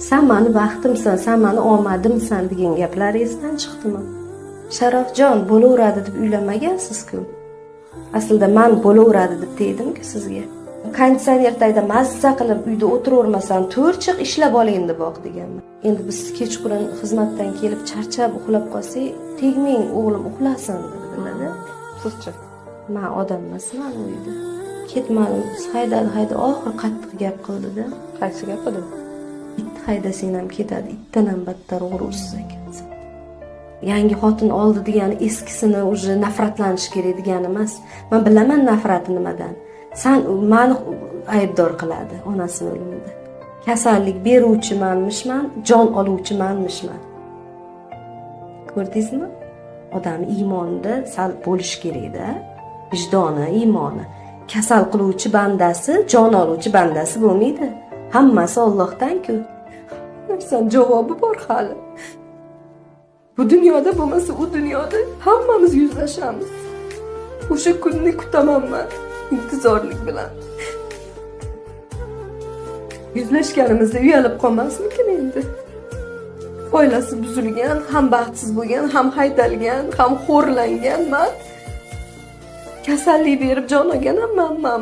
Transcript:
Sen mani baxtimsan, sen mani omadimsan degan gaplar esdan chiqdimi? Sharofjon bo'laveradi deb uylanmagansiz-ku. Aslida men bo'laveradi deb dedim-ku sizga. Konditsioner tagida mazza qilib uyda o'tiravermasam, 4 chiq ishlab ol endi boq deganman. Endi biz kechqurun xizmatdan kelib charchab uxlab qolsak, tegmang o'g'lim uxlasin dedilar-da. Sizchi? Men odam emasman u uyda. Ketmadim, hayda oxir qattiq gap qildi-da. Qaysi gap edi? It haydasang ham ketadi, itdan ham battar g'urursiz ekansan. Yangi xotin oldi degani eskisini уже nafratlanish kerak degani emas. Men bilaman nafrati nimadan. Sen meni aybdor qiladi onasini o'limida. Kasallik beruvchi menmishman, jon oluvchi menmishman. Ko'rdingizmi? Odam iymonida sal bo'lish kerak-da. Vijdoni, iymoni. Kasal qiluvchi bandasi, jon oluvchi bandasi bo'lmaydi. Hammasi Allohdan-ku. Narsan javobi bor hali. Bu dunyoda bo'lmasa, u dunyoda hammamiz yuzlashamiz. O'sha kunni kutaman men intizorlik bilan. Yuzlashganimizda uyalib qolmasmikin endi? Oilasi buzilgan, ham baxtsiz bo'lgan, ham haydalgan, ham xo'rlangan men. Kasallik berib jon olgan hamma.